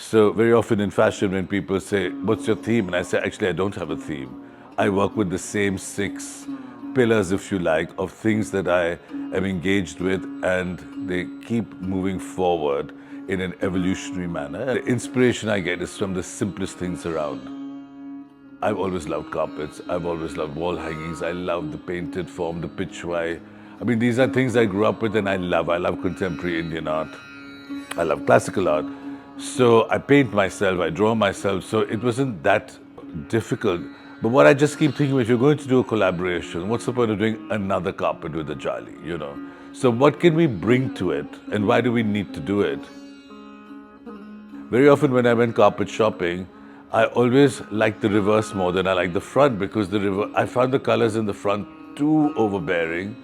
So very often in fashion, when people say, "What's your theme?" and I say, "Actually, I don't have a theme. I work with the same 6 pillars, if you like, of things that I am engaged with, and they keep moving forward in an evolutionary manner. The inspiration I get is from the simplest things around. I've always loved carpets. I've always loved wall hangings. I love the painted form, the pitchwai. I mean, these are things I grew up with and I love. I love contemporary Indian art. I love classical art. So I paint myself, I draw myself. So it wasn't that difficult. But what I just keep thinking, if you're going to do a collaboration, what's the point of doing another carpet with a jali, you know? So what can we bring to it and why do we need to do it? Very often when I went carpet shopping, I always liked the reverse more than I liked the front because I found the colors in the front too overbearing.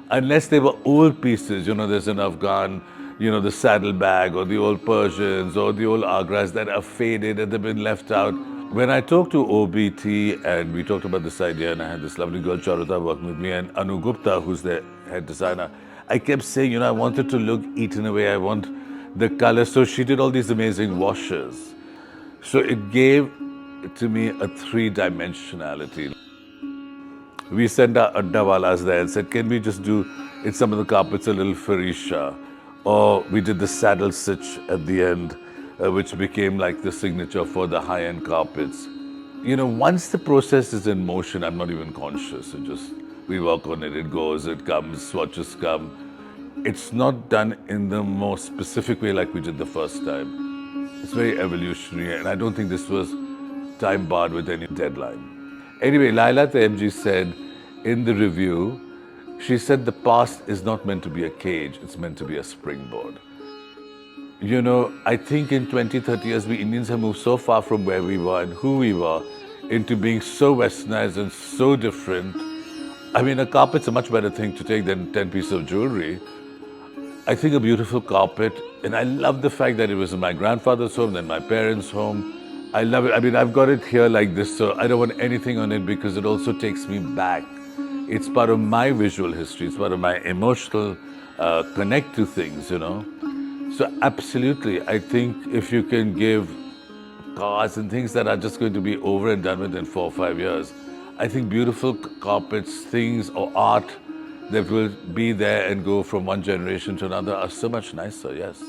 Unless they were old pieces, you know, there's an Afghan, you know, the saddlebag or the old Persians or the old Agras that are faded and they've been left out. When I talked to Obeetee and we talked about this idea, and I had this lovely girl, Charutta, working with me, and Anu Gupta, who's the head designer, I kept saying, you know, I wanted to look eaten away. I want the color. So she did all these amazing washes. So it gave to me a 3-dimensionality. We sent our addawalas there and said, can we just do in some of the carpets a little Farisha? Or we did the saddle stitch at the end, which became like the signature for the high-end carpets. You know, once the process is in motion, I'm not even conscious. We work on it, it goes, it comes, swatches come. It's not done in the most specific way like we did the first time. It's very evolutionary, and I don't think this was time barred with any deadline. Anyway, Laila the MG said in the review, she said the past is not meant to be a cage, it's meant to be a springboard. You know, I think in 20, 30 years, we Indians have moved so far from where we were and who we were into being so westernized and so different. I mean, a carpet's a much better thing to take than 10 pieces of jewelry. I think a beautiful carpet, and I love the fact that it was in my grandfather's home, then my parents' home. I love it. I mean, I've got it here like this, so I don't want anything on it because it also takes me back. It's part of my visual history. It's part of my emotional connect to things, you know. So absolutely, I think if you can give cars and things that are just going to be over and done with in 4 or 5 years, I think beautiful carpets, things or art that will be there and go from one generation to another are so much nicer, yes.